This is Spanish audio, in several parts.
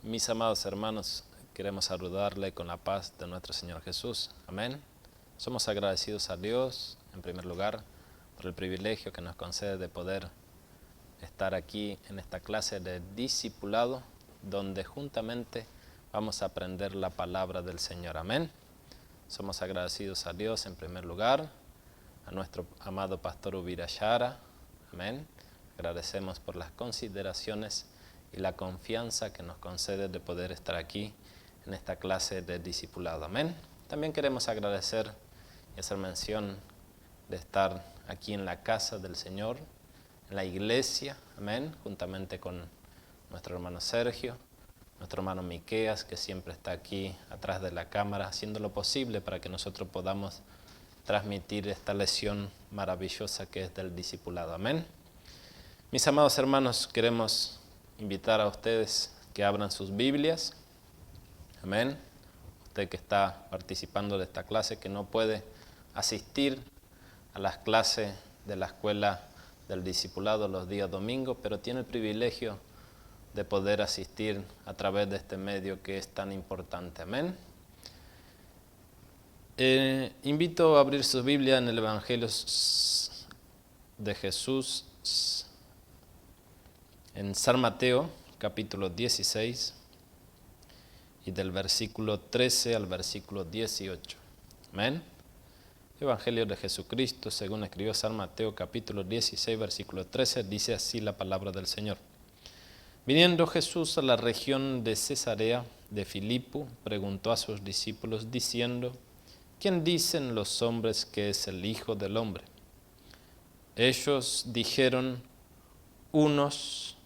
Mis amados hermanos, queremos saludarle con la paz de nuestro Señor Jesús. Amén. Somos agradecidos a Dios, en primer lugar, por el privilegio que nos concede de poder estar aquí en esta clase de discipulado, donde juntamente vamos a aprender la palabra del Señor. Amén. Somos agradecidos a Dios, en primer lugar, a nuestro amado pastor Ubirashara. Amén. Agradecemos por las consideraciones y la confianza que nos concede de poder estar aquí en esta clase de discipulado. Amén. También queremos agradecer y hacer mención de estar aquí en la casa del Señor, en la iglesia, amén, juntamente con nuestro hermano Sergio, nuestro hermano Miqueas, que siempre está aquí atrás de la cámara, haciendo lo posible para que nosotros podamos transmitir esta lección maravillosa que es del discipulado. Amén. Mis amados hermanos, queremos invitar a ustedes que abran sus Biblias. Amén. Usted que está participando de esta clase, que no puede asistir a las clases de la escuela del discipulado los días domingos, pero tiene el privilegio de poder asistir a través de este medio que es tan importante. Amén. Invito a abrir su Biblia en el Evangelio de Jesús, en San Mateo, capítulo 16, y del versículo 13 al versículo 18. Amén. Evangelio de Jesucristo, según escribió San Mateo, capítulo 16, versículo 13, dice así la palabra del Señor. Viniendo Jesús a la región de Cesarea de Filipo, preguntó a sus discípulos, diciendo, ¿quién dicen los hombres que es el Hijo del Hombre? Ellos dijeron, unos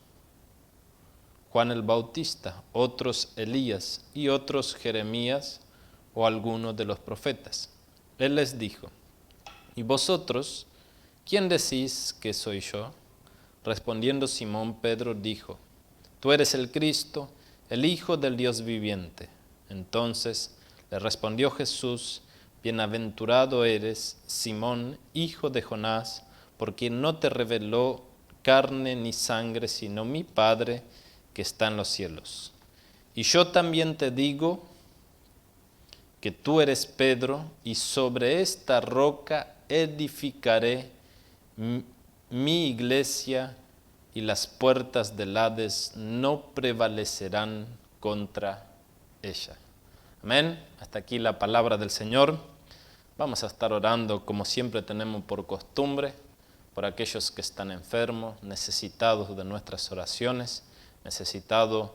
Juan el Bautista, otros Elías y otros Jeremías o alguno de los profetas. Él les dijo, ¿y vosotros, quién decís que soy yo? Respondiendo Simón Pedro dijo, tú eres el Cristo, el Hijo del Dios viviente. Entonces le respondió Jesús, bienaventurado eres, Simón, hijo de Jonás, porque no te reveló carne ni sangre, sino mi Padre que está en los cielos. Y yo también te digo que tú eres Pedro, y sobre esta roca edificaré mi iglesia, y las puertas del Hades no prevalecerán contra ella. Amén. Hasta aquí la palabra del Señor. Vamos a estar orando como siempre tenemos por costumbre, por aquellos que están enfermos, necesitados de nuestras oraciones, necesitados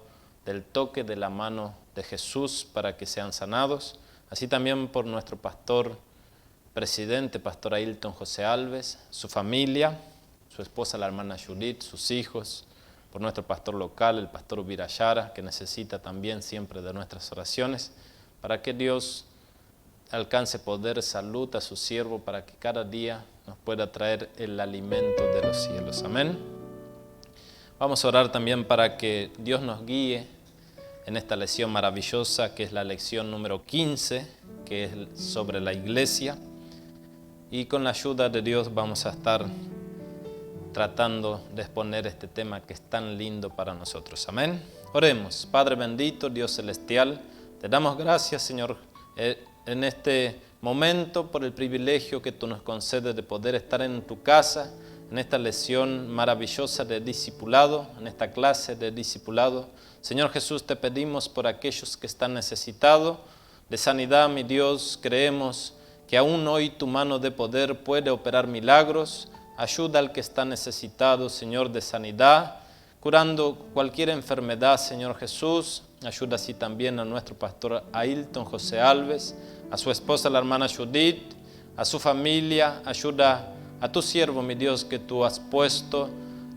del toque de la mano de Jesús para que sean sanados. Así también por nuestro pastor presidente, pastor Ailton José Alves, su familia, su esposa la hermana Judith, sus hijos, por nuestro pastor local, el pastor Ubirashara, que necesita también siempre de nuestras oraciones, para que Dios alcance poder, salud a su siervo, para que cada día nos pueda traer el alimento de los cielos. Amén. Vamos a orar también para que Dios nos guíe en esta lección maravillosa, que es la lección número 15, que es sobre la iglesia. Y con la ayuda de Dios vamos a estar tratando de exponer este tema que es tan lindo para nosotros. Amén. Oremos. Padre bendito, Dios celestial, te damos gracias, Señor, en este momento por el privilegio que tú nos concedes de poder estar en tu casa, en esta lección maravillosa de discipulado, en esta clase de discipulado. Señor Jesús, te pedimos por aquellos que están necesitados de sanidad, mi Dios. Creemos que aún hoy tu mano de poder puede operar milagros. Ayuda al que está necesitado, Señor, de sanidad, curando cualquier enfermedad, Señor Jesús. Ayuda así también a nuestro pastor Ailton José Alves, a su esposa la hermana Judith, a su familia. Ayuda a tu siervo, mi Dios, que tú has puesto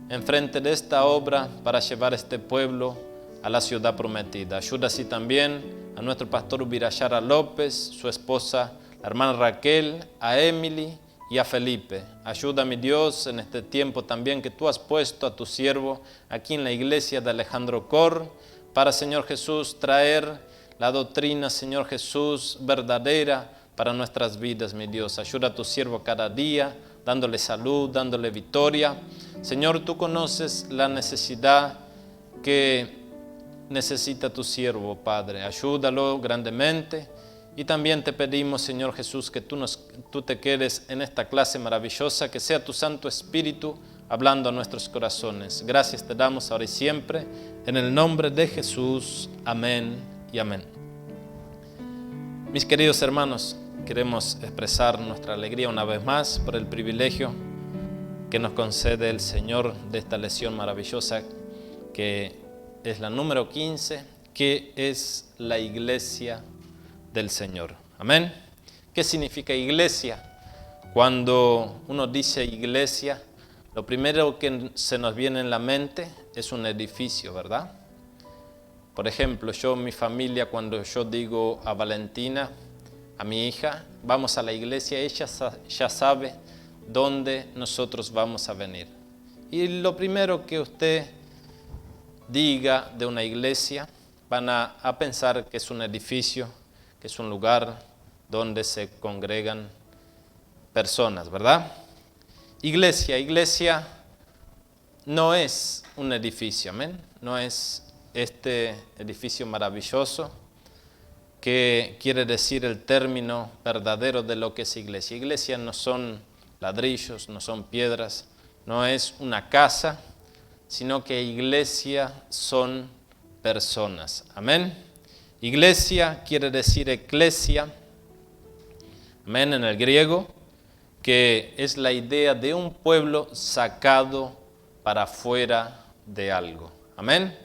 enfrente de esta obra para llevar este pueblo a la ciudad prometida. Ayuda así también a nuestro pastor Ubirashara López, su esposa, la hermana Raquel, a Emily y a Felipe. Ayuda, mi Dios, en este tiempo también que tú has puesto a tu siervo aquí en la iglesia de Alejandro Cor, para, Señor Jesús, traer la doctrina, Señor Jesús, verdadera para nuestras vidas, mi Dios. Ayuda a tu siervo cada día, dándole salud, dándole victoria. Señor, tú conoces la necesidad que necesita tu siervo, Padre. Ayúdalo grandemente. Y también te pedimos, Señor Jesús, que tú te quedes en esta clase maravillosa, que sea tu Santo Espíritu hablando a nuestros corazones. Gracias te damos ahora y siempre, en el nombre de Jesús. Amén y amén. Mis queridos hermanos, queremos expresar nuestra alegría una vez más por el privilegio que nos concede el Señor de esta lección maravillosa, que es la número 15, que es la iglesia del Señor. Amén. ¿Qué significa iglesia? Cuando uno dice iglesia, lo primero que se nos viene en la mente es un edificio, ¿verdad? Por ejemplo, mi familia, cuando yo digo a Valentina, a mi hija, vamos a la iglesia, ella ya sabe dónde nosotros vamos a venir. Y lo primero que usted diga de una iglesia, van a pensar que es un edificio, que es un lugar donde se congregan personas, ¿verdad? Iglesia no es un edificio, amén. No es este edificio maravilloso que quiere decir el término verdadero de lo que es iglesia. Iglesia no son ladrillos, no son piedras, no es una casa, sino que iglesia son personas. Amén. Iglesia quiere decir eclesia, amén, en el griego, que es la idea de un pueblo sacado para afuera de algo. Amén.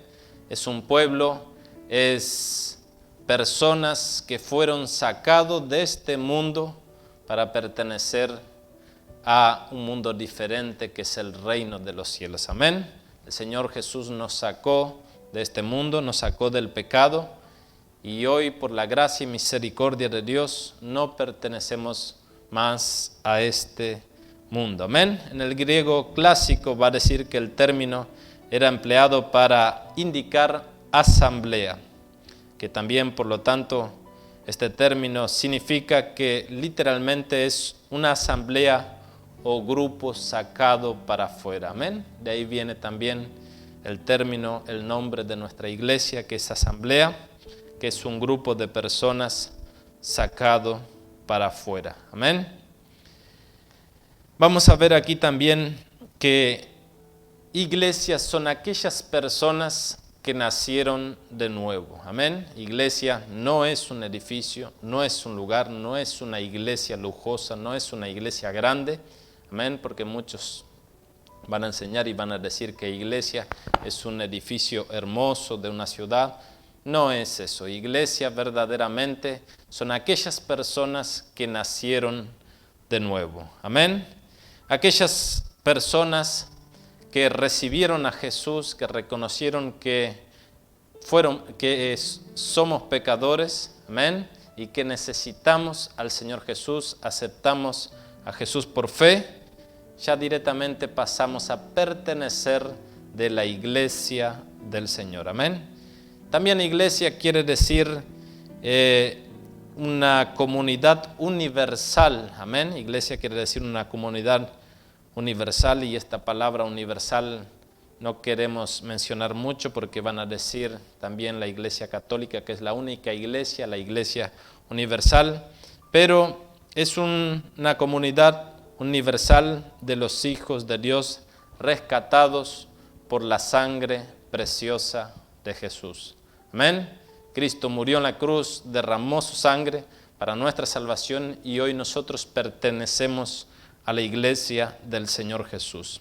Es un pueblo, es personas que fueron sacados de este mundo para pertenecer a un mundo diferente que es el reino de los cielos. Amén. El Señor Jesús nos sacó de este mundo, nos sacó del pecado, y hoy, por la gracia y misericordia de Dios, no pertenecemos más a este mundo. Amén. En el griego clásico va a decir que el término era empleado para indicar asamblea, que también, por lo tanto, este término significa que literalmente es una asamblea o grupo sacado para afuera. Amén. De ahí viene también el término, el nombre de nuestra iglesia, que es asamblea, que es un grupo de personas sacado para afuera. Amén. Vamos a ver aquí también que iglesias son aquellas personas que nacieron de nuevo. Amén. Iglesia no es un edificio, no es un lugar, no es una iglesia lujosa, no es una iglesia grande. Amén, porque muchos van a enseñar y van a decir que iglesia es un edificio hermoso de una ciudad. No es eso. Iglesia verdaderamente son aquellas personas que nacieron de nuevo. Amén. Aquellas personas que recibieron a Jesús, que reconocieron que somos pecadores, amén, y que necesitamos al Señor Jesús, aceptamos a Jesús por fe, ya directamente pasamos a pertenecer de la iglesia del Señor. Amén. También iglesia quiere decir una comunidad universal. Amén. Iglesia quiere decir una comunidad universal, y esta palabra universal no queremos mencionar mucho porque van a decir también la iglesia católica, que es la única iglesia, la iglesia universal, pero es una comunidad universal de los hijos de Dios rescatados por la sangre preciosa de Jesús. Amén. Cristo murió en la cruz, derramó su sangre para nuestra salvación, y hoy nosotros pertenecemos a la iglesia del Señor Jesús.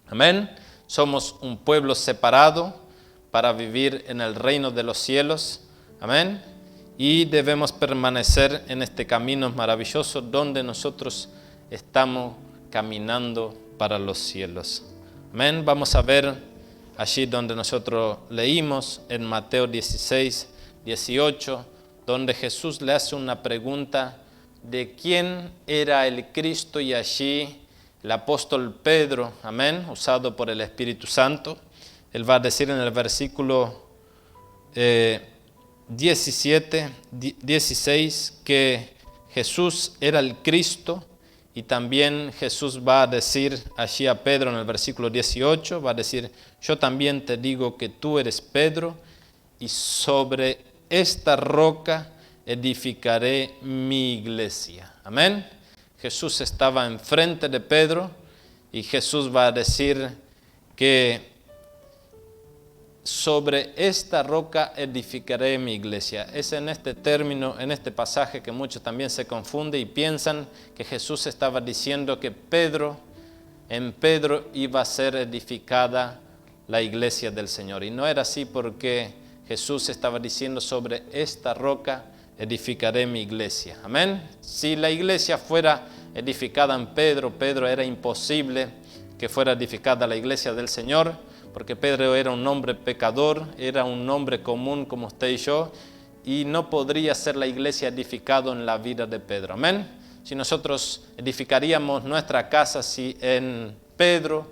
Amén. Somos un pueblo separado para vivir en el reino de los cielos. Amén. Y debemos permanecer en este camino maravilloso donde nosotros estamos caminando para los cielos. Amén. Vamos a ver allí donde nosotros leímos en Mateo 16, 18, donde Jesús le hace una pregunta de quién era el Cristo, y allí el apóstol Pedro, amén, usado por el Espíritu Santo, él va a decir en el versículo 16 que Jesús era el Cristo. Y también Jesús va a decir allí a Pedro en el versículo 18, va a decir: yo también te digo que tú eres Pedro, y sobre esta roca edificaré mi iglesia. Amén. Jesús estaba enfrente de Pedro y Jesús va a decir que sobre esta roca edificaré mi iglesia. Es en este término, en este pasaje que muchos también se confunden y piensan que Jesús estaba diciendo que en Pedro iba a ser edificada la iglesia del Señor. Y no era así, porque Jesús estaba diciendo: sobre esta roca edificaré mi iglesia. Amén. Si la iglesia fuera edificada en Pedro, era imposible que fuera edificada la iglesia del Señor, porque Pedro era un hombre pecador, era un hombre común como usted y yo, y no podría ser la iglesia edificada en la vida de Pedro. Amén. Si nosotros edificaríamos nuestra casa en Pedro,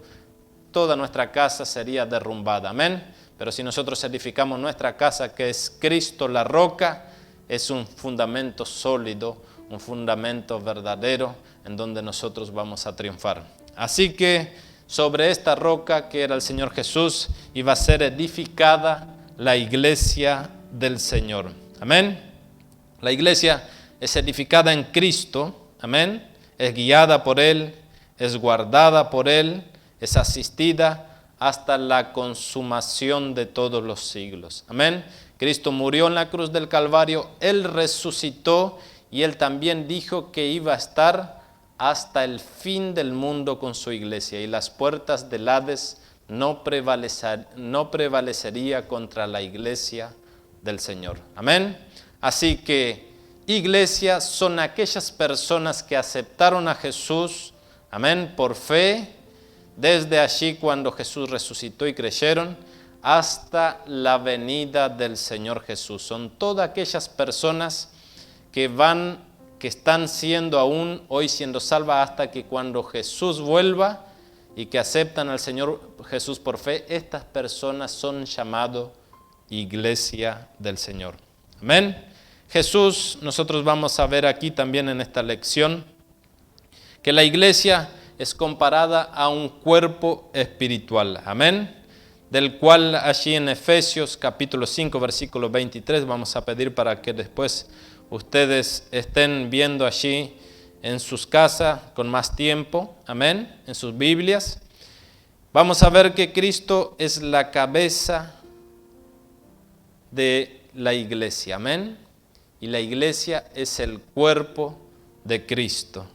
toda nuestra casa sería derrumbada. Amén. Pero si nosotros edificamos nuestra casa, que es Cristo la roca, es un fundamento sólido, un fundamento verdadero, en donde nosotros vamos a triunfar. Así que sobre esta roca, que era el Señor Jesús, iba a ser edificada la iglesia del Señor. Amén. La iglesia es edificada en Cristo. Amén. Es guiada por Él, es guardada por Él, es asistida hasta la consumación de todos los siglos. Amén. Cristo murió en la cruz del Calvario, Él resucitó y Él también dijo que iba a estar hasta el fin del mundo con su iglesia, y las puertas del Hades no prevalecería contra la iglesia del Señor. Amén. Así que iglesia son aquellas personas que aceptaron a Jesús, amén, por fe, desde allí cuando Jesús resucitó y creyeron, hasta la venida del Señor Jesús. Son todas aquellas personas que están siendo aún hoy siendo salvas hasta que cuando Jesús vuelva, y que aceptan al Señor Jesús por fe. Estas personas son llamadas iglesia del Señor. Amén. Jesús, nosotros vamos a ver aquí también en esta lección, que la iglesia es comparada a un cuerpo espiritual. Amén. Del cual allí en Efesios capítulo 5 versículo 23 vamos a pedir para que después ustedes estén viendo allí en sus casas con más tiempo, amén, en sus Biblias. Vamos a ver que Cristo es la cabeza de la iglesia, amén, y la iglesia es el cuerpo de Cristo,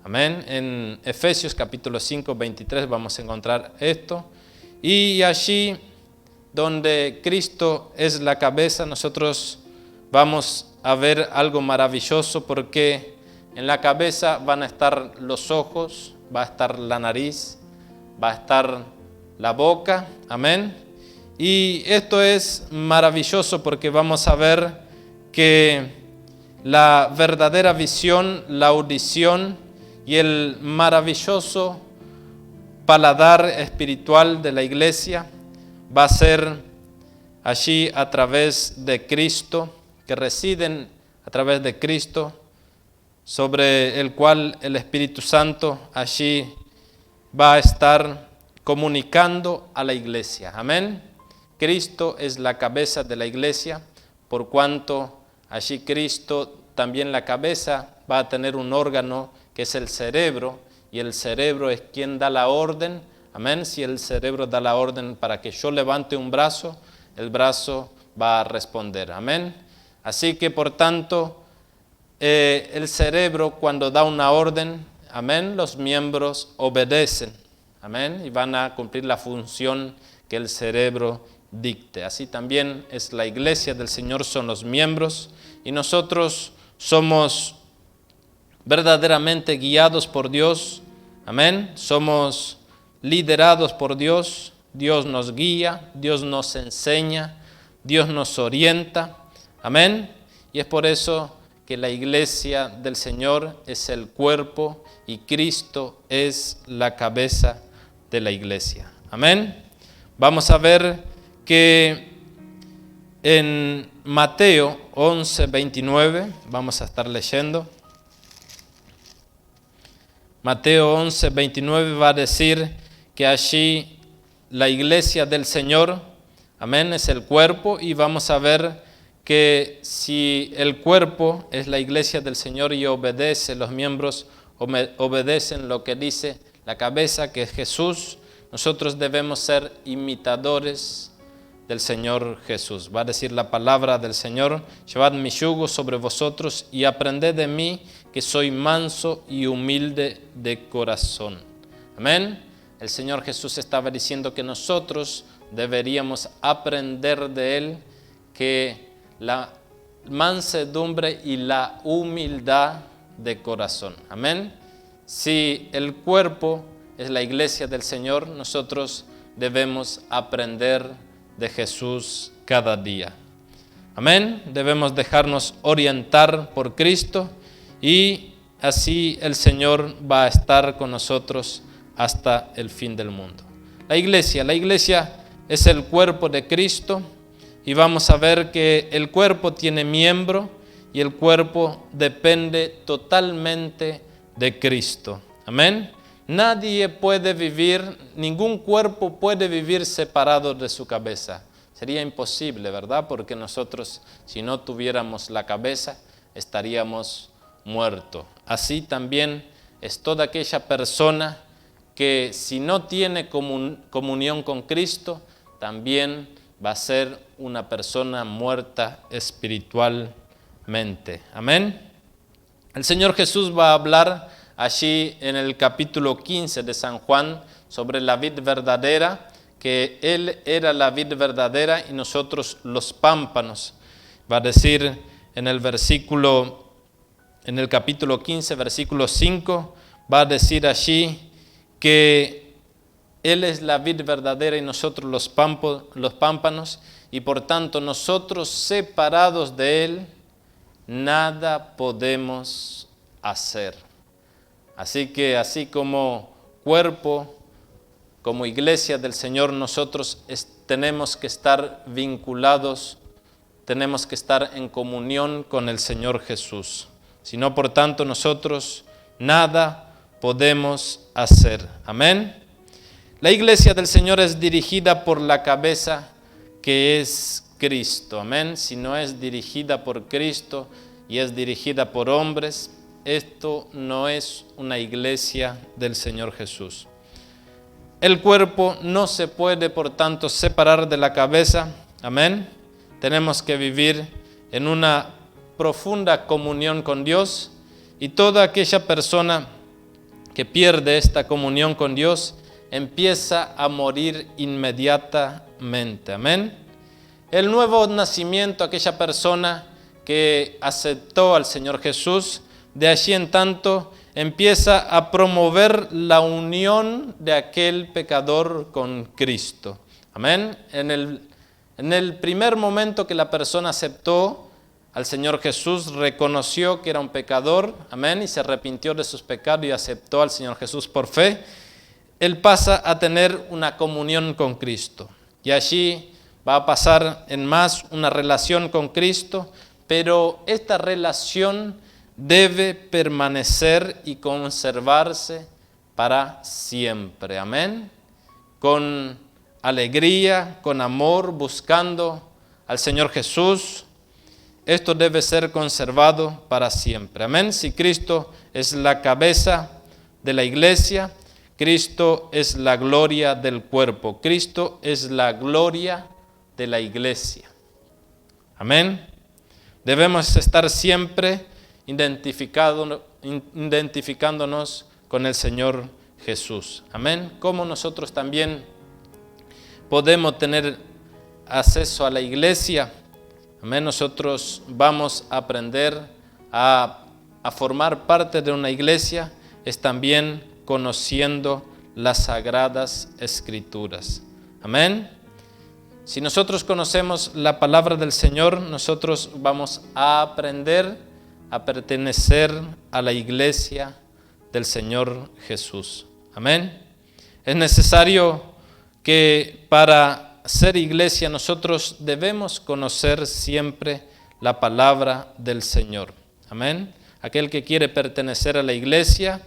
amén. En Efesios capítulo 5, 23 vamos a encontrar esto, y allí donde Cristo es la cabeza, nosotros vamos a ver algo maravilloso, porque en la cabeza van a estar los ojos, va a estar la nariz, va a estar la boca, amén. Y esto es maravilloso porque vamos a ver que la verdadera visión, la audición y el maravilloso paladar espiritual de la iglesia va a ser allí a través de Cristo, que residen a través de Cristo, sobre el cual el Espíritu Santo allí va a estar comunicando a la iglesia. Amén. Cristo es la cabeza de la iglesia, por cuanto allí Cristo, también la cabeza, va a tener un órgano que es el cerebro, y el cerebro es quien da la orden. Amén. Si el cerebro da la orden para que yo levante un brazo, el brazo va a responder. Amén. Así que por tanto, el cerebro cuando da una orden, amén, los miembros obedecen, amén, y van a cumplir la función que el cerebro dicte. Así también es la iglesia del Señor, son los miembros, y nosotros somos verdaderamente guiados por Dios, amén, somos liderados por Dios. Dios nos guía, Dios nos enseña, Dios nos orienta, amén, y es por eso que la iglesia del Señor es el cuerpo y Cristo es la cabeza de la iglesia. Amén. Vamos a ver que en Mateo 11, 29, vamos a estar leyendo. Mateo 11, 29 va a decir que allí la iglesia del Señor, amén, es el cuerpo, y vamos a ver que si el cuerpo es la iglesia del Señor y obedece, los miembros obedecen lo que dice la cabeza, que es Jesús, nosotros debemos ser imitadores del Señor Jesús. Va a decir la palabra del Señor: llevad mi yugo sobre vosotros y aprended de mí, que soy manso y humilde de corazón. Amén. El Señor Jesús estaba diciendo que nosotros deberíamos aprender de Él, que la mansedumbre y la humildad de corazón. Amén. Si el cuerpo es la iglesia del Señor, nosotros debemos aprender de Jesús cada día. Amén. Debemos dejarnos orientar por Cristo, y así el Señor va a estar con nosotros hasta el fin del mundo. La iglesia es el cuerpo de Cristo, y vamos a ver que el cuerpo tiene miembro y el cuerpo depende totalmente de Cristo. Amén. Nadie puede vivir, ningún cuerpo puede vivir separado de su cabeza. Sería imposible, ¿verdad? Porque nosotros, si no tuviéramos la cabeza, estaríamos muertos. Así también es toda aquella persona que, si no tiene comunión con Cristo, también va a ser una persona muerta espiritualmente. Amén. El Señor Jesús va a hablar allí en el capítulo 15 de San Juan sobre la vid verdadera, que Él era la vid verdadera y nosotros los pámpanos. Va a decir en el capítulo 15, versículo 5, va a decir allí que Él es la vid verdadera y nosotros los pámpanos, y por tanto nosotros, separados de Él, nada podemos hacer. Así que, así como cuerpo, como iglesia del Señor, nosotros tenemos que estar vinculados, tenemos que estar en comunión con el Señor Jesús. Si no, por tanto, nosotros nada podemos hacer. Amén. La iglesia del Señor es dirigida por la cabeza, que es Cristo. Amén. Si no es dirigida por Cristo y es dirigida por hombres, esto no es una iglesia del Señor Jesús. El cuerpo no se puede, por tanto, separar de la cabeza. Amén. Tenemos que vivir en una profunda comunión con Dios, y toda aquella persona que pierde esta comunión con Dios empieza a morir inmediatamente. Amén. El nuevo nacimiento, aquella persona que aceptó al Señor Jesús, de allí en tanto empieza a promover la unión de aquel pecador con Cristo. Amén. En el primer momento que la persona aceptó al Señor Jesús, reconoció que era un pecador, amén, y se arrepintió de sus pecados y aceptó al Señor Jesús por fe, él pasa a tener una comunión con Cristo. Y allí va a pasar en más una relación con Cristo, pero esta relación debe permanecer y conservarse para siempre. Amén. Con alegría, con amor, buscando al Señor Jesús. Esto debe ser conservado para siempre. Amén. Si Cristo es la cabeza de la iglesia, Cristo es la gloria del cuerpo. Cristo es la gloria de la iglesia. Amén. Debemos estar siempre identificándonos con el Señor Jesús. Amén. Como nosotros también podemos tener acceso a la iglesia. Amén. Nosotros vamos a aprender a formar parte de una iglesia, es también conociendo las Sagradas Escrituras. Amén. Si nosotros conocemos la palabra del Señor, nosotros vamos a aprender a pertenecer a la iglesia del Señor Jesús. Amén. Es necesario que para ser iglesia nosotros debemos conocer siempre la palabra del Señor. Amén. Aquel que quiere pertenecer a la iglesia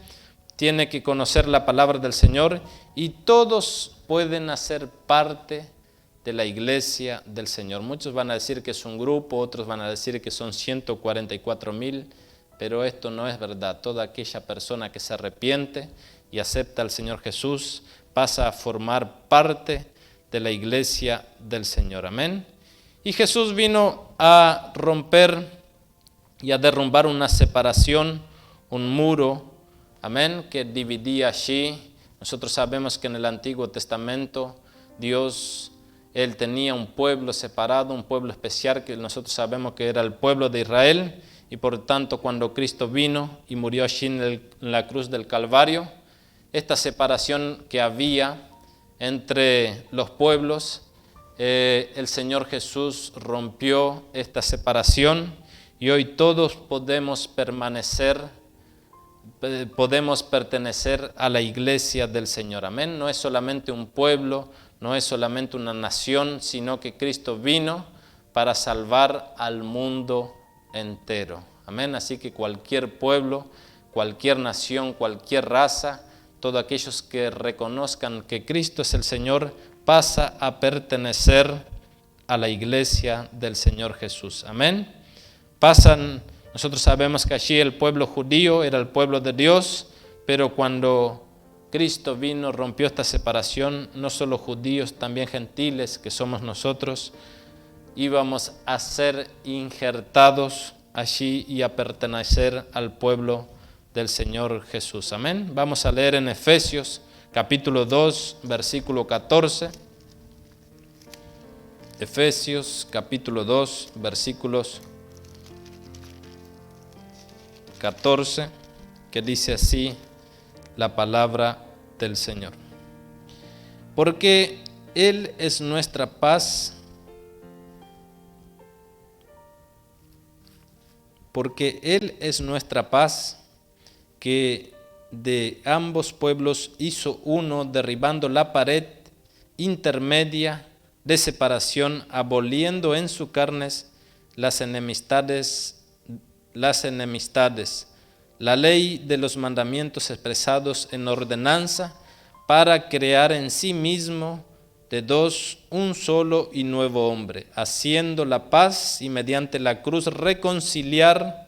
tiene que conocer la palabra del Señor, y todos pueden hacer parte de la iglesia del Señor. Muchos van a decir que es un grupo, otros van a decir que son 144,000, pero esto no es verdad. Toda aquella persona que se arrepiente y acepta al Señor Jesús pasa a formar parte de la iglesia del Señor. Amén. Y Jesús vino a romper y a derrumbar una separación, un muro, amén, que dividía allí. Nosotros sabemos que en el Antiguo Testamento Dios, Él tenía un pueblo separado, un pueblo especial, que nosotros sabemos que era el pueblo de Israel, y por tanto cuando Cristo vino y murió allí en la cruz del Calvario, esta separación que había entre los pueblos, el Señor Jesús rompió esta separación y hoy todos podemos pertenecer a la iglesia del Señor. Amén. No es solamente un pueblo, no es solamente una nación, sino que Cristo vino para salvar al mundo entero. Amén. Así que cualquier pueblo, cualquier nación, cualquier raza, todos aquellos que reconozcan que Cristo es el Señor, pasa a pertenecer a la iglesia del Señor Jesús. Amén. Nosotros sabemos que allí el pueblo judío era el pueblo de Dios, pero cuando Cristo vino, rompió esta separación, no solo judíos, también gentiles, que somos nosotros, íbamos a ser injertados allí y a pertenecer al pueblo del Señor Jesús. Amén. Vamos a leer en Efesios capítulo 2, versículo 14. Efesios capítulo 2, versículos 14, que dice así la palabra del Señor. Porque Él es nuestra paz, que de ambos pueblos hizo uno, derribando la pared intermedia de separación, aboliendo en sus carnes las enemistades, la ley de los mandamientos expresados en ordenanza, para crear en sí mismo de dos un solo y nuevo hombre, haciendo la paz y mediante la cruz reconciliar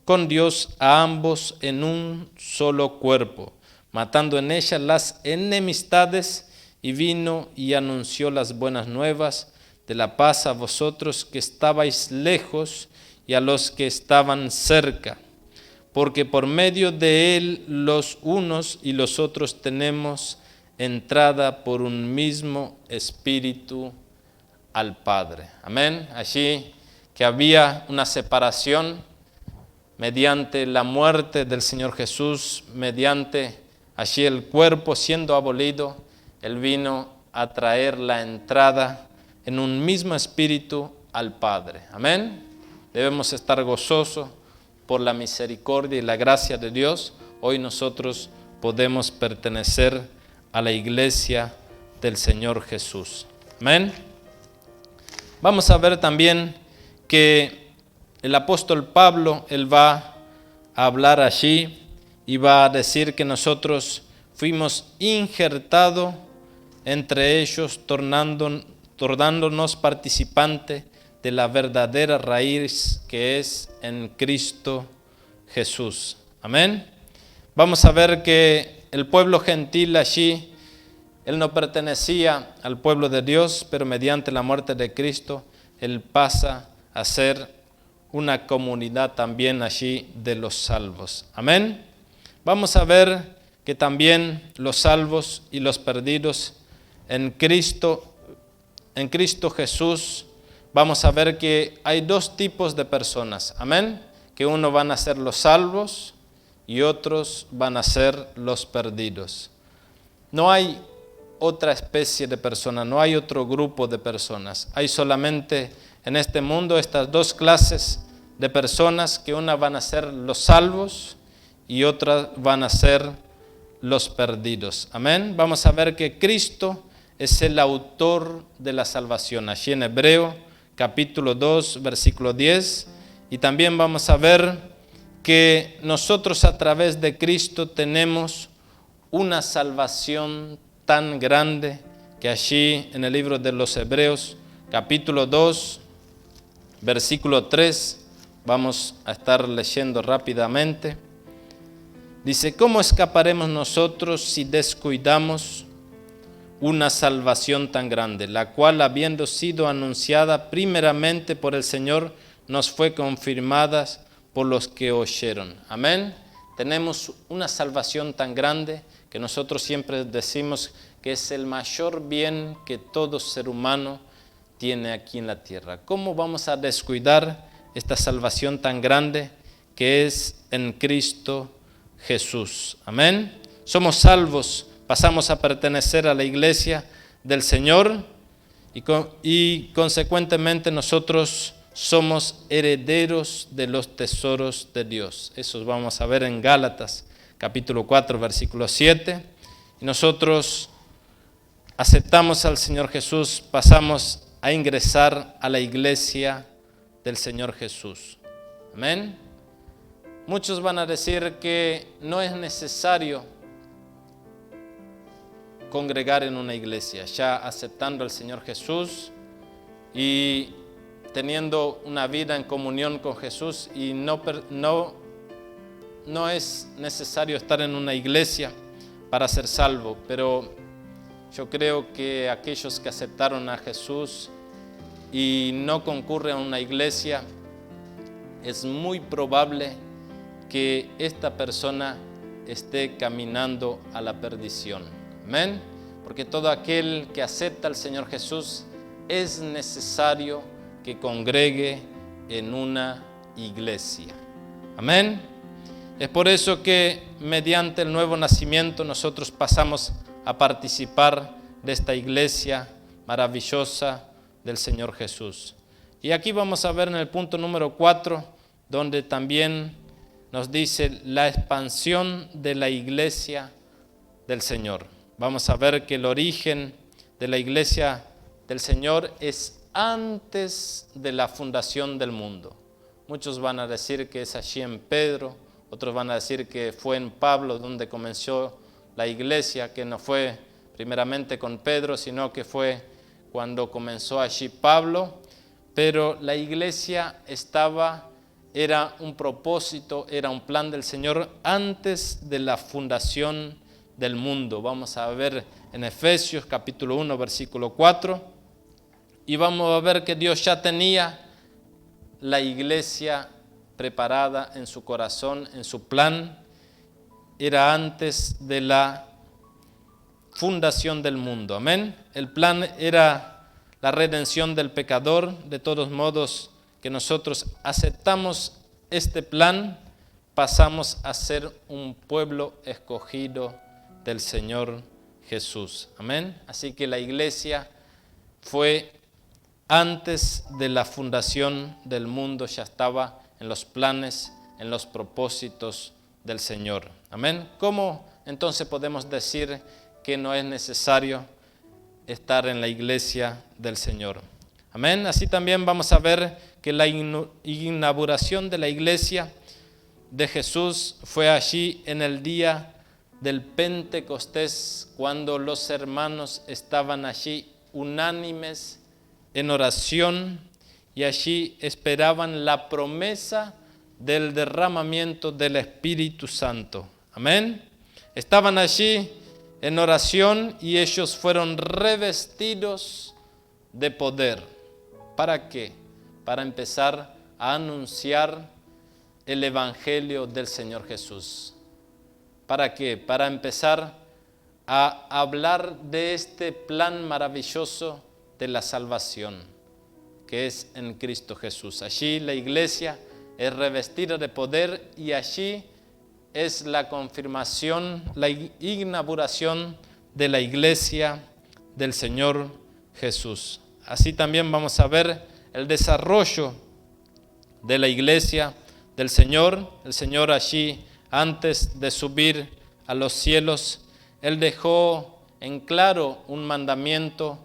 con Dios a ambos en un solo cuerpo, matando en ella las enemistades, y vino y anunció las buenas nuevas de la paz a vosotros que estabais lejos y a los que estaban cerca, porque por medio de él los unos y los otros tenemos entrada por un mismo Espíritu al Padre. Amén. Allí que había una separación mediante la muerte del Señor Jesús, mediante allí el cuerpo siendo abolido, Él vino a traer la entrada en un mismo Espíritu al Padre. Amén. Debemos estar gozosos por la misericordia y la gracia de Dios. Hoy nosotros podemos pertenecer a la iglesia del Señor Jesús. Amén. Vamos a ver también que el apóstol Pablo, él va a hablar allí y va a decir que nosotros fuimos injertados entre ellos, tornándonos participantes de la verdadera raíz que es en Cristo Jesús. Amén. Vamos a ver que el pueblo gentil allí, él no pertenecía al pueblo de Dios, pero mediante la muerte de Cristo, él pasa a ser una comunidad también allí de los salvos. Amén. Vamos a ver que también los salvos y los perdidos en Cristo Jesús, vamos a ver que hay dos tipos de personas. Amén. Que uno van a ser los salvos y otros van a ser los perdidos. No hay otra especie de persona, no hay otro grupo de personas. Hay solamente en este mundo estas dos clases de personas, que una van a ser los salvos y otras van a ser los perdidos. Amén. Vamos a ver que Cristo es el autor de la salvación. Allí en Hebreo capítulo 2, versículo 10. Y también vamos a ver que nosotros a través de Cristo tenemos una salvación tan grande que allí en el libro de los Hebreos, capítulo 2, versículo 3, vamos a estar leyendo rápidamente. Dice: ¿cómo escaparemos nosotros si descuidamos una salvación tan grande, la cual, habiendo sido anunciada primeramente por el Señor, nos fue confirmada por los que oyeron? Amén. Tenemos una salvación tan grande que nosotros siempre decimos que es el mayor bien que todo ser humano tiene aquí en la tierra. ¿Cómo vamos a descuidar esta salvación tan grande que es en Cristo Jesús? Amén. Somos salvos, pasamos a pertenecer a la iglesia del Señor y consecuentemente nosotros somos herederos de los tesoros de Dios. Eso vamos a ver en Gálatas capítulo 4 versículo 7. Y nosotros aceptamos al Señor Jesús, pasamos a ingresar a la iglesia del Señor Jesús. Amén. Muchos van a decir que no es necesario congregar en una iglesia, ya aceptando al Señor Jesús y teniendo una vida en comunión con Jesús, y no es necesario estar en una iglesia para ser salvo. Pero yo creo que aquellos que aceptaron a Jesús y no concurren a una iglesia, es muy probable que esta persona esté caminando a la perdición. Amén. Porque todo aquel que acepta al Señor Jesús es necesario que congregue en una iglesia. Amén. Es por eso que mediante el nuevo nacimiento nosotros pasamos a participar de esta iglesia maravillosa del Señor Jesús. Y aquí vamos a ver en el punto número 4, donde también nos dice la expansión de la iglesia del Señor. Vamos a ver que el origen de la iglesia del Señor es antes de la fundación del mundo. Muchos van a decir que es allí en Pedro, otros van a decir que fue en Pablo donde comenzó la iglesia, que no fue primeramente con Pedro, sino que fue cuando comenzó allí Pablo. Pero la iglesia era un propósito, era un plan del Señor antes de la fundación del mundo. Vamos a ver en Efesios capítulo 1 versículo 4, y vamos a ver que Dios ya tenía la iglesia preparada en su corazón, en su plan. Era antes de la fundación del mundo. Amén. El plan era la redención del pecador. De todos modos, que nosotros aceptamos este plan, pasamos a ser un pueblo escogido del Señor Jesús. Amén. Así que la iglesia fue antes de la fundación del mundo, ya estaba en los planes, en los propósitos del Señor. Amén. ¿Cómo entonces podemos decir que no es necesario estar en la iglesia del Señor? Amén. Así también vamos a ver que la inauguración de la iglesia de Jesús fue allí en el día del Pentecostés, cuando los hermanos estaban allí unánimes en oración y allí esperaban la promesa del derramamiento del Espíritu Santo. Amén. Estaban allí en oración y ellos fueron revestidos de poder. ¿Para qué? Para empezar a anunciar el Evangelio del Señor Jesús. ¿Para qué? Para empezar a hablar de este plan maravilloso de la salvación, que es en Cristo Jesús. Allí la iglesia es revestida de poder y allí es la confirmación, la inauguración de la iglesia del Señor Jesús. Así también vamos a ver el desarrollo de la iglesia del Señor. El Señor allí, antes de subir a los cielos, Él dejó en claro un mandamiento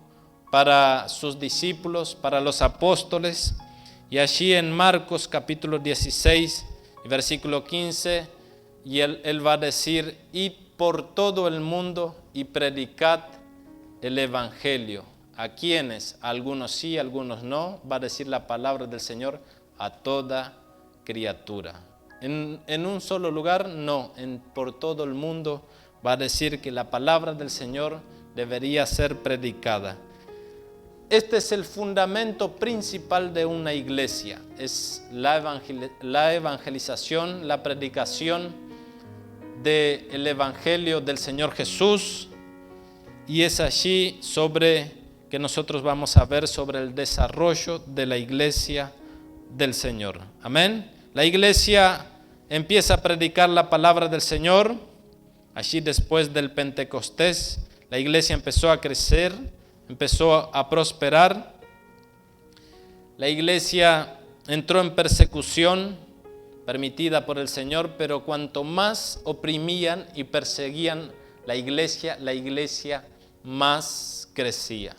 para sus discípulos, para los apóstoles. Y allí en Marcos capítulo 16 y versículo 15, y él va a decir: id por todo el mundo y predicad el evangelio. ¿A quiénes? A algunos sí, a algunos no. Va a decir la palabra del Señor a toda criatura. En un solo lugar, no. Por todo el mundo va a decir que la palabra del Señor debería ser predicada. Este es el fundamento principal de una iglesia. Es la evangelización, la predicación del evangelio del Señor Jesús. Y es allí que nosotros vamos a ver sobre el desarrollo de la iglesia del Señor. Amén. La iglesia empieza a predicar la palabra del Señor. Allí después del Pentecostés, la iglesia empezó a crecer, empezó a prosperar. La iglesia entró en persecución permitida por el Señor, pero cuanto más oprimían y perseguían la iglesia más crecía.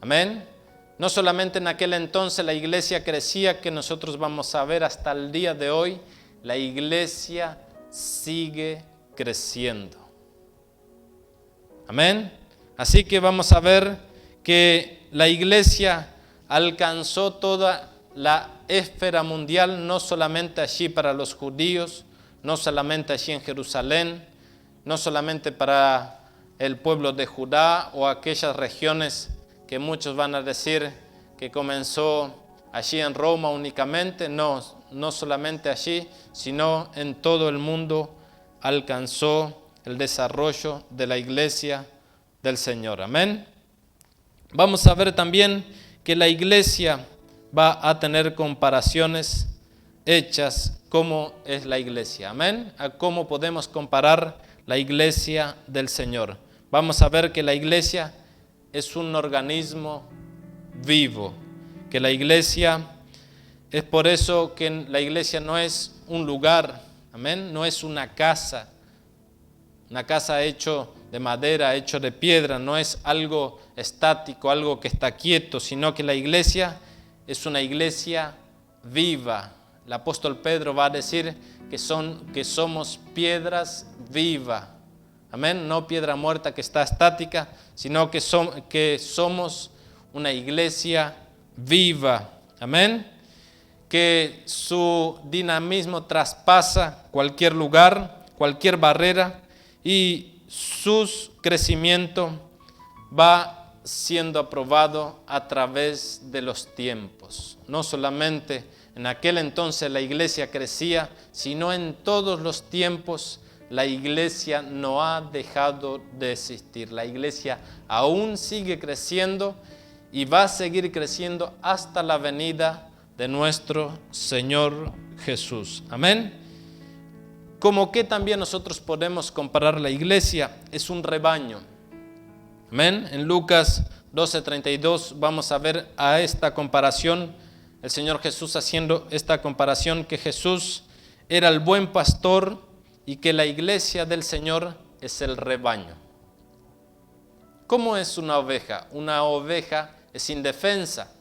Amén. No solamente en aquel entonces la iglesia crecía, que nosotros vamos a ver hasta el día de hoy, la iglesia sigue creciendo. Amén. Así que vamos a ver que la iglesia alcanzó toda la esfera mundial, no solamente allí para los judíos, no solamente allí en Jerusalén, no solamente para el pueblo de Judá o aquellas regiones que muchos van a decir que comenzó allí en Roma únicamente, no solamente allí, sino en todo el mundo alcanzó el desarrollo de la iglesia del Señor. Amén. Vamos a ver también que la iglesia va a tener comparaciones hechas cómo es la iglesia. Amén. A cómo podemos comparar la iglesia del Señor. Vamos a ver que la iglesia es un organismo vivo, que la iglesia es por eso que la iglesia no es un lugar, amén, no es una casa hecho de madera, hecho de piedra, no es algo estático, algo que está quieto, sino que la iglesia es una iglesia viva. El apóstol Pedro va a decir que somos piedras vivas. Amén, no piedra muerta que está estática, sino que somos una iglesia viva. Amén, que su dinamismo traspasa cualquier lugar, cualquier barrera, y su crecimiento va siendo aprobado a través de los tiempos. No solamente en aquel entonces la iglesia crecía, sino en todos los tiempos la iglesia no ha dejado de existir. La iglesia aún sigue creciendo y va a seguir creciendo hasta la venida de nuestro Señor Jesús. Amén. Como que también nosotros podemos comparar la iglesia, es un rebaño. Amén. En Lucas 12:32 vamos a ver a esta comparación, el Señor Jesús haciendo esta comparación, que Jesús era el buen pastor y que la iglesia del Señor es el rebaño. ¿Cómo es una oveja? Una oveja es indefensa.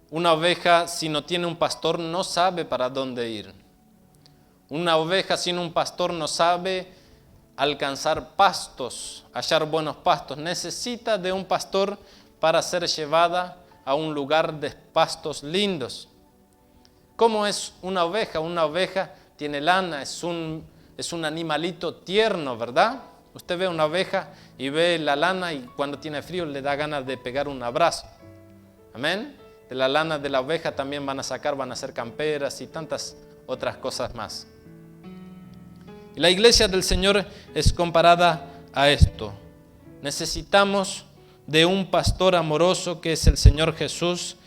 Una oveja, si no tiene un pastor, no sabe para dónde ir. Una oveja sin un pastor no sabe alcanzar pastos, hallar buenos pastos. Necesita de un pastor para ser llevada a un lugar de pastos lindos. ¿Cómo es una oveja? Una oveja tiene lana, es un animalito tierno, ¿verdad? Usted ve una oveja y ve la lana y cuando tiene frío le da ganas de pegar un abrazo. Amén. De la lana de la oveja también van a hacer camperas y tantas otras cosas más. Y la iglesia del Señor es comparada a esto. Necesitamos de un pastor amoroso que es el Señor Jesús.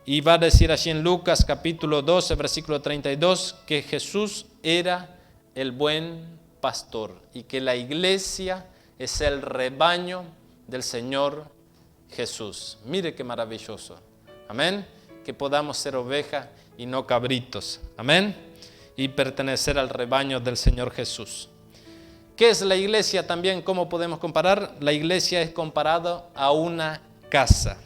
Y va a decir allí en Lucas capítulo 12, versículo 32, que Jesús era el buen pastor y que la iglesia es el rebaño del Señor Jesús. Mire qué maravilloso. Amén. Que podamos ser ovejas y no cabritos. Amén. Y pertenecer al rebaño del Señor Jesús. ¿Qué es la iglesia también? ¿Cómo podemos comparar? La iglesia es comparada a una casa.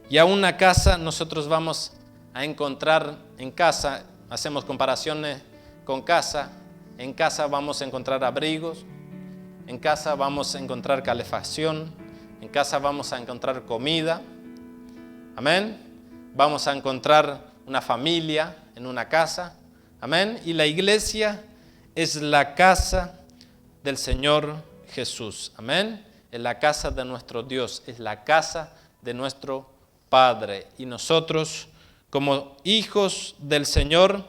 Y a una casa nosotros vamos a encontrar en casa, hacemos comparaciones con casa. En casa vamos a encontrar abrigos, en casa vamos a encontrar calefacción, en casa vamos a encontrar comida. Amén. Vamos a encontrar una familia en una casa. Amén. Y la iglesia es la casa del Señor Jesús. Amén. Es la casa de nuestro Dios, es la casa de nuestro Padre. Y nosotros, como hijos del Señor,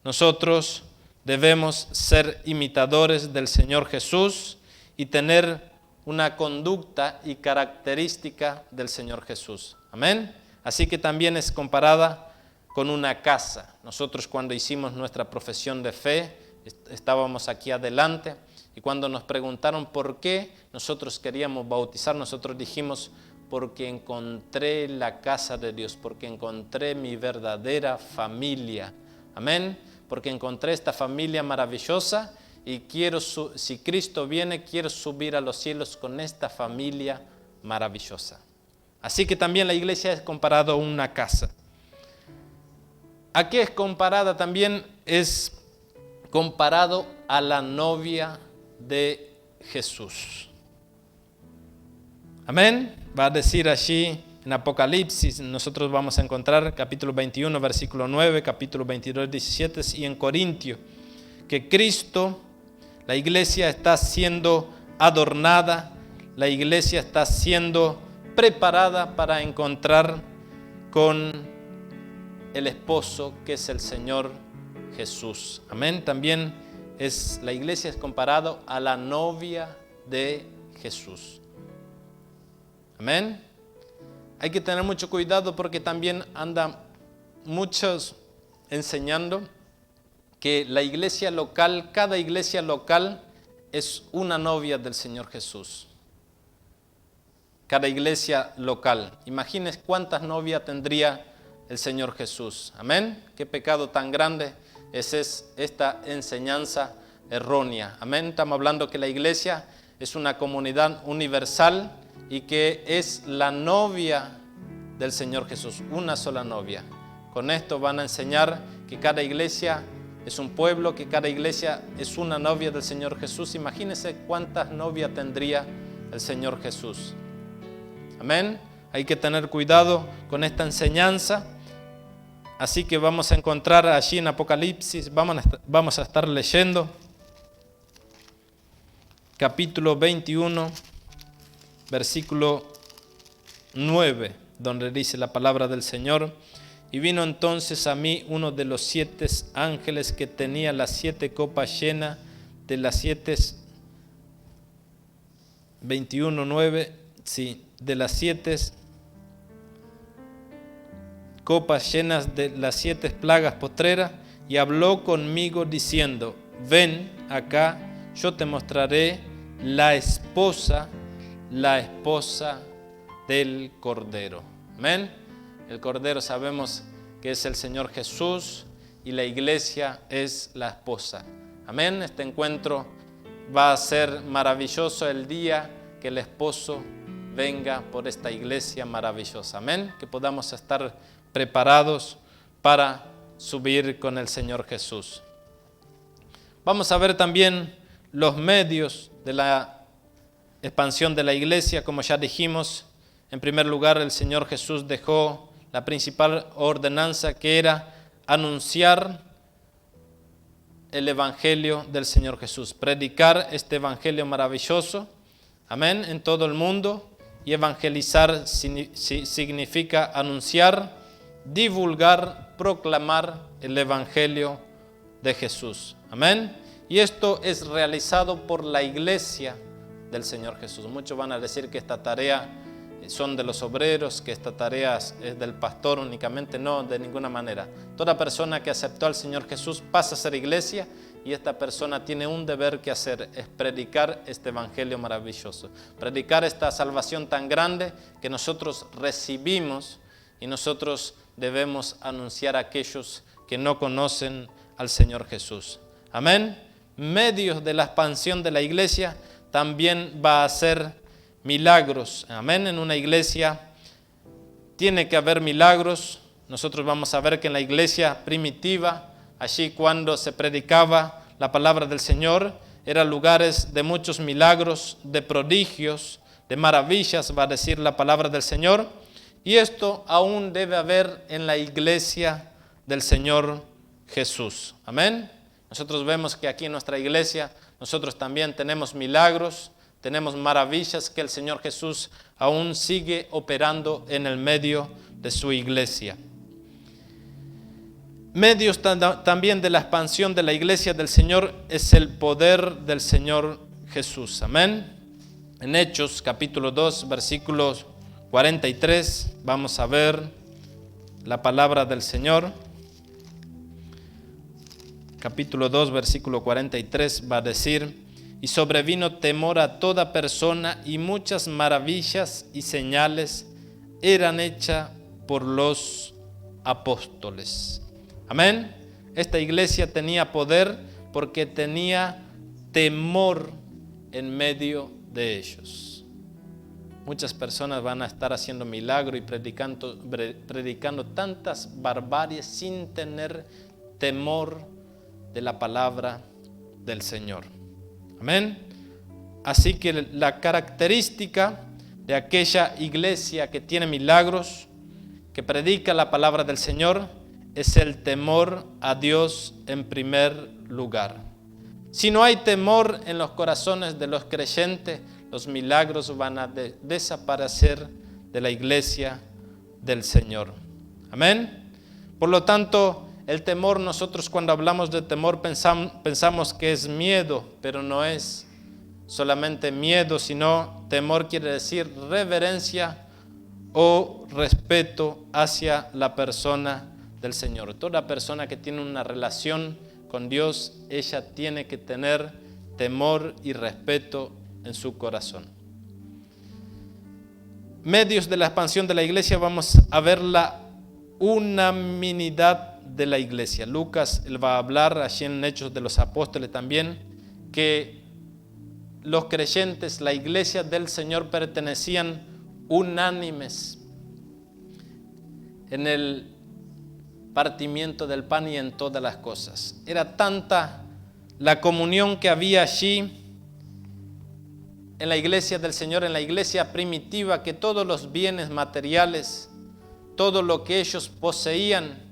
nosotros debemos ser imitadores del Señor Jesús y tener una conducta y característica del Señor Jesús. Amén. Así que también es comparada con una casa. Nosotros cuando hicimos nuestra profesión de fe, estábamos aquí adelante y cuando nos preguntaron por qué nosotros queríamos bautizar, nosotros dijimos, porque encontré la casa de Dios, porque encontré mi verdadera familia. Amén. Porque encontré esta familia maravillosa y quiero, si Cristo viene, quiero subir a los cielos con esta familia maravillosa. Así que también la iglesia es comparada a una casa. ¿A qué es comparada? También es comparado a la novia de Jesús. Amén. Va a decir allí en Apocalipsis, nosotros vamos a encontrar capítulo 21, versículo 9, capítulo 22, 17 y en Corintios, que Cristo, la iglesia está siendo adornada, la iglesia está siendo preparada para encontrar con el esposo que es el Señor Jesús. Amén. También la iglesia es comparada a la novia de Jesús. Amén. Hay que tener mucho cuidado porque también andan muchos enseñando que la iglesia local, cada iglesia local es una novia del Señor Jesús. Cada iglesia local. Imagínense cuántas novias tendría el Señor Jesús. Amén. Qué pecado tan grande es esta enseñanza errónea. Amén. Estamos hablando que la iglesia es una comunidad universal y que es la novia del Señor Jesús, una sola novia. Con esto van a enseñar que cada iglesia es un pueblo, que cada iglesia es una novia del Señor Jesús. Imagínense cuántas novias tendría el Señor Jesús. Amén. Hay que tener cuidado con esta enseñanza. Así que vamos a encontrar allí en Apocalipsis, vamos a estar leyendo capítulo 21, versículo 9, donde dice la palabra del Señor. Y vino entonces a mí uno de los 7 ángeles que tenía las 7 copas llenas de las 7, 21, 9, sí, de las 7 copas llenas de las 7 plagas postreras, y habló conmigo diciendo, ven acá, yo te mostraré la esposa del Cordero. Amén. El Cordero sabemos que es el Señor Jesús y la iglesia es la esposa. Amén. Este encuentro va a ser maravilloso el día que el esposo venga por esta iglesia maravillosa. Amén. Que podamos estar preparados para subir con el Señor Jesús. Vamos a ver también los medios de la expansión de la iglesia. Como ya dijimos, en primer lugar el Señor Jesús dejó la principal ordenanza, que era anunciar el evangelio del Señor Jesús, predicar este evangelio maravilloso, amén, en todo el mundo. Y evangelizar significa anunciar, divulgar, proclamar el evangelio de Jesús, amén. Y esto es realizado por la iglesia del Señor Jesús. Muchos van a decir que esta tarea son de los obreros, que esta tarea es del pastor únicamente. No, de ninguna manera. Toda persona que aceptó al Señor Jesús pasa a ser iglesia, y esta persona tiene un deber que hacer, es predicar este evangelio maravilloso, predicar esta salvación tan grande que nosotros recibimos, y nosotros debemos anunciar a aquellos que no conocen al Señor Jesús. Amén. Medios de la expansión de la iglesia también va a ser milagros. Amén. En una iglesia tiene que haber milagros. Nosotros vamos a ver que en la iglesia primitiva, allí cuando se predicaba la palabra del Señor, eran lugares de muchos milagros, de prodigios, de maravillas, va a decir la palabra del Señor. Y esto aún debe haber en la iglesia del Señor Jesús. Amén. Nosotros vemos que aquí en nuestra iglesia nosotros también tenemos milagros, tenemos maravillas que el Señor Jesús aún sigue operando en el medio de su iglesia. Medios también de la expansión de la iglesia del Señor es el poder del Señor Jesús. Amén. En Hechos capítulo 2 versículos 43 vamos a ver la palabra del Señor. Capítulo 2 versículo 43 va a decir: y sobrevino temor a toda persona, y muchas maravillas y señales eran hechas por los apóstoles. Amén. Esta iglesia tenía poder porque tenía temor en medio de ellos. Muchas personas van a estar haciendo milagro y predicando tantas barbaries sin tener temor de la palabra del Señor. Amén. Así que la característica de aquella iglesia que tiene milagros, que predica la palabra del Señor, es el temor a Dios en primer lugar. Si no hay temor en los corazones de los creyentes, los milagros van a desaparecer de la iglesia del Señor. Amén. Por lo tanto, el temor, nosotros cuando hablamos de temor pensamos que es miedo, pero no es solamente miedo, sino temor quiere decir reverencia o respeto hacia la persona del Señor. Toda persona que tiene una relación con Dios, ella tiene que tener temor y respeto en su corazón. Medios de la expansión de la iglesia, vamos a ver la unanimidad de la iglesia. Lucas él va a hablar allí en Hechos de los Apóstoles también que los creyentes, la iglesia del Señor, pertenecían unánimes en el partimiento del pan y en todas las cosas. Era tanta la comunión que había allí en la iglesia del Señor, en la iglesia primitiva, que todos los bienes materiales, todo lo que ellos poseían,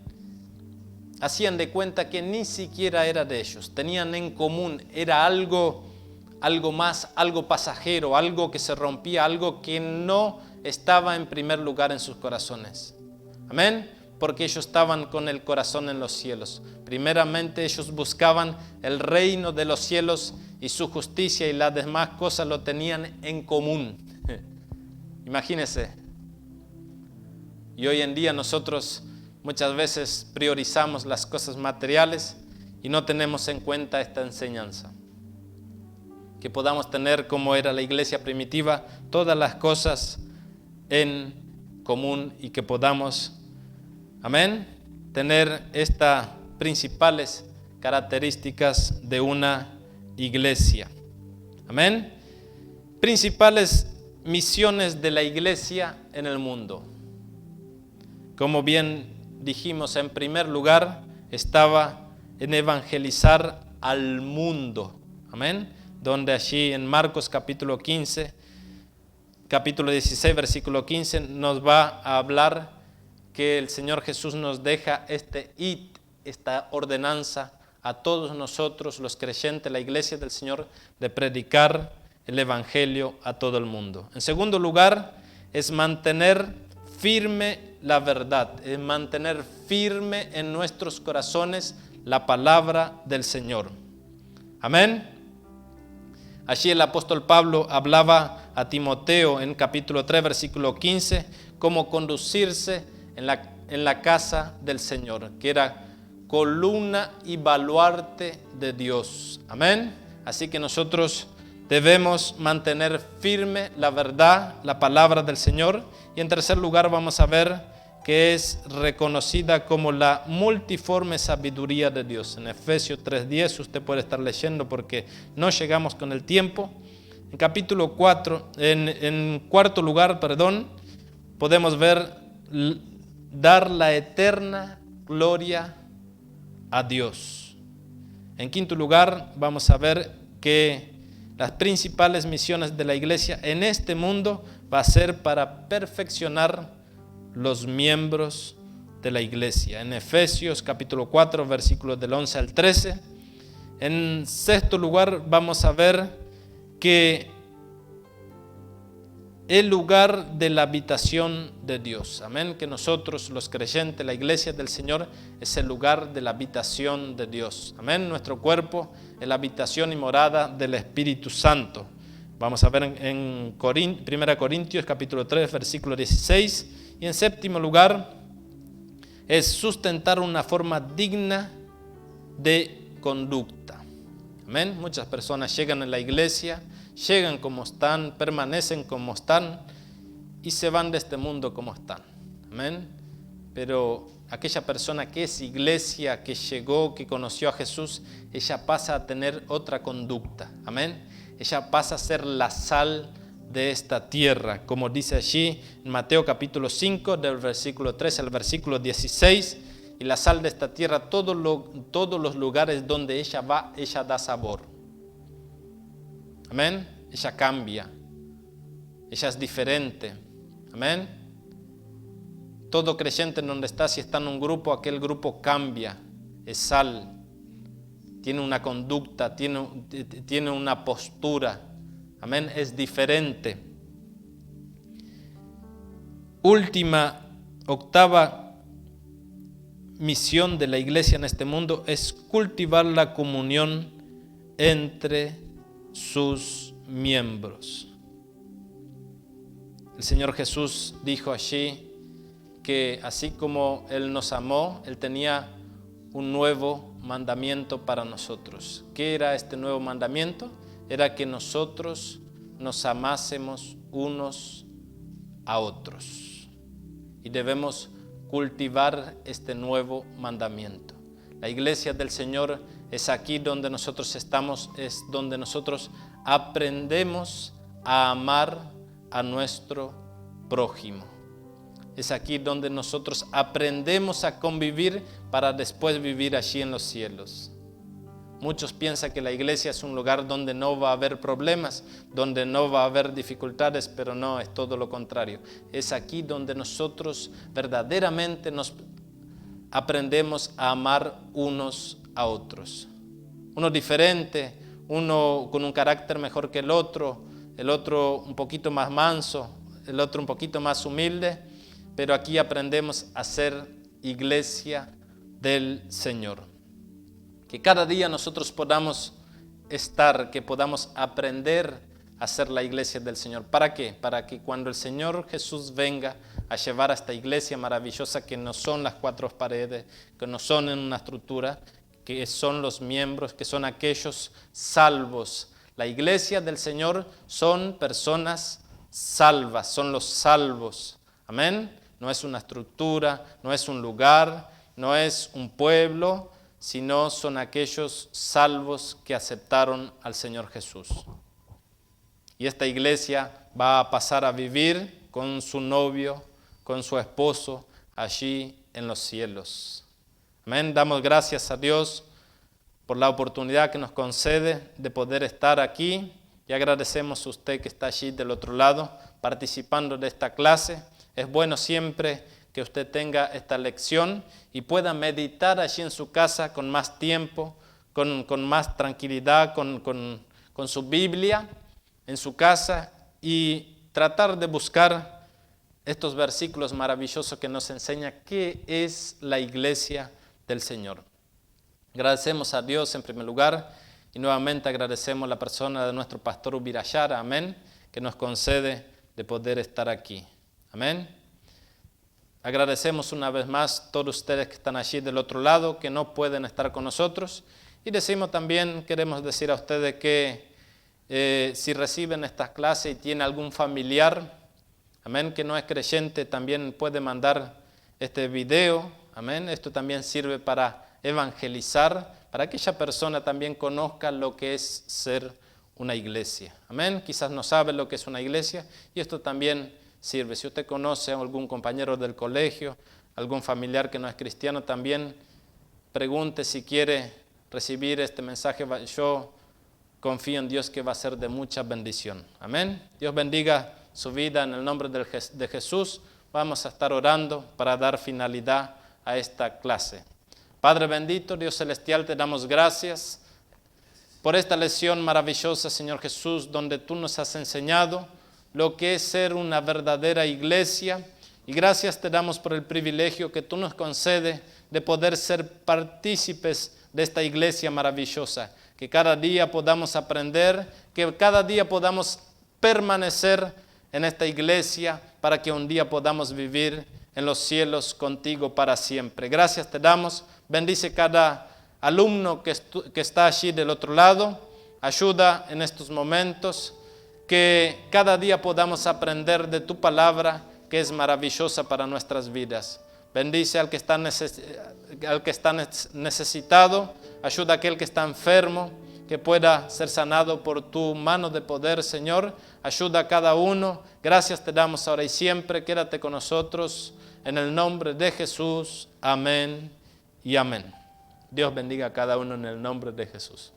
hacían de cuenta que ni siquiera era de ellos, tenían en común, era algo más, algo pasajero, algo que se rompía, algo que no estaba en primer lugar en sus corazones. Amén. Porque ellos estaban con el corazón en los cielos. Primeramente ellos buscaban el reino de los cielos y su justicia, y las demás cosas lo tenían en común. Imagínense. Y hoy en día nosotros muchas veces priorizamos las cosas materiales y no tenemos en cuenta esta enseñanza. Que podamos tener, como era la iglesia primitiva, todas las cosas en común y que podamos, amén, tener estas principales características de una iglesia. Amén. Principales misiones de la iglesia en el mundo. Como bien dijimos, en primer lugar estaba en evangelizar al mundo. Amén. Donde allí en Marcos capítulo 15, capítulo 16, versículo 15, nos va a hablar que el Señor Jesús nos deja esta ordenanza a todos nosotros, los creyentes, la iglesia del Señor, de predicar el evangelio a todo el mundo. En segundo lugar, es mantener firme la verdad, es mantener firme en nuestros corazones la palabra del Señor. Amén. Allí el apóstol Pablo hablaba a Timoteo en capítulo 3, versículo 15, cómo conducirse en la casa del Señor, que era columna y baluarte de Dios. Amén. Así que nosotros debemos mantener firme la verdad, la palabra del Señor. Y en tercer lugar vamos a ver que es reconocida como la multiforme sabiduría de Dios. En Efesios 3:10 usted puede estar leyendo porque no llegamos con el tiempo. En capítulo 4, en cuarto lugar, podemos ver dar la eterna gloria a Dios. En quinto lugar vamos a ver que las principales misiones de la iglesia en este mundo va a ser para perfeccionar los miembros de la iglesia. En Efesios capítulo 4, versículos del 11 al 13. En sexto lugar vamos a ver que el lugar de la habitación de Dios. Amén. Que nosotros, los creyentes, la iglesia del Señor, es el lugar de la habitación de Dios. Amén. Nuestro cuerpo es la habitación y morada del Espíritu Santo. Vamos a ver en 1 Corintios capítulo 3, versículo 16. Y en séptimo lugar, es sustentar una forma digna de conducta. Amén. Muchas personas llegan a la iglesia, llegan como están, permanecen como están y se van de este mundo como están. Amén. Pero aquella persona que es iglesia, que llegó, que conoció a Jesús, ella pasa a tener otra conducta. Amén. Ella pasa a ser la sal de esta tierra, como dice allí en Mateo capítulo 5, del versículo 13 al versículo 16. Y la sal de esta tierra, todos los lugares donde ella va, ella da sabor. Amén. Ella cambia. Ella es diferente. Amén. Todo creyente en donde está, si está en un grupo, aquel grupo cambia. Es sal. Tiene una conducta, tiene una postura. Amén. Es diferente. Octava misión de la iglesia en este mundo es cultivar la comunión entre sus miembros. El Señor Jesús dijo allí que así como Él nos amó, Él tenía un nuevo mandamiento para nosotros. ¿Qué era este nuevo mandamiento? Era que nosotros nos amásemos unos a otros. Y debemos cultivar este nuevo mandamiento. La iglesia del Señor es aquí donde nosotros estamos, es donde nosotros aprendemos a amar a nuestro prójimo. Es aquí donde nosotros aprendemos a convivir para después vivir allí en los cielos. Muchos piensan que la iglesia es un lugar donde no va a haber problemas, donde no va a haber dificultades, pero no, es todo lo contrario. Es aquí donde nosotros verdaderamente nos aprendemos a amar unos a otros. Uno diferente, uno con un carácter mejor que el otro un poquito más manso, el otro un poquito más humilde, pero aquí aprendemos a ser iglesia del Señor. Que cada día nosotros podamos estar, que podamos aprender a ser la iglesia del Señor. ¿Para qué? Para que cuando el Señor Jesús venga a llevar a esta iglesia maravillosa, que no son las cuatro paredes, que no son en una estructura, que son los miembros, que son aquellos salvos. La iglesia del Señor son personas salvas, son los salvos. Amén. No es una estructura, no es un lugar, no es un pueblo, sino son aquellos salvos que aceptaron al Señor Jesús. Y esta iglesia va a pasar a vivir con su novio, con su esposo, allí en los cielos. Amén. Damos gracias a Dios por la oportunidad que nos concede de poder estar aquí y agradecemos a usted que está allí del otro lado participando de esta clase. Es bueno siempre que usted tenga esta lección y pueda meditar allí en su casa con más tiempo, con más tranquilidad, con su Biblia en su casa y tratar de buscar estos versículos maravillosos que nos enseña qué es la iglesia del Señor. Agradecemos a Dios en primer lugar y nuevamente agradecemos la persona de nuestro pastor Ubirayara, amén, que nos concede de poder estar aquí. Amén. Agradecemos una vez más a todos ustedes que están allí del otro lado, que no pueden estar con nosotros. Y queremos decir a ustedes que si reciben estas clases y tienen algún familiar, amén, que no es creyente, también puede mandar este video, amén. Esto también sirve para evangelizar, para que esa persona también conozca lo que es ser una iglesia. Amén. Quizás no sabe lo que es una iglesia y esto también sirve. Si usted conoce a algún compañero del colegio, algún familiar que no es cristiano, también pregunte si quiere recibir este mensaje. Yo confío en Dios que va a ser de mucha bendición. Amén. Dios bendiga su vida en el nombre de Jesús. Vamos a estar orando para dar finalidad a esta clase. Padre bendito, Dios celestial, te damos gracias por esta lección maravillosa, Señor Jesús, donde tú nos has enseñado lo que es ser una verdadera iglesia. Y gracias te damos por el privilegio que tú nos concedes de poder ser partícipes de esta iglesia maravillosa. Que cada día podamos aprender, que cada día podamos permanecer en esta iglesia para que un día podamos vivir en los cielos contigo para siempre. Gracias te damos. Bendice cada alumno que está allí del otro lado. Ayuda en estos momentos. Que cada día podamos aprender de tu palabra, que es maravillosa para nuestras vidas. Bendice al que está necesitado. Ayuda a aquel que está enfermo, que pueda ser sanado por tu mano de poder, Señor. Ayuda a cada uno. Gracias te damos ahora y siempre. Quédate con nosotros. En el nombre de Jesús. Amén y amén. Dios bendiga a cada uno en el nombre de Jesús.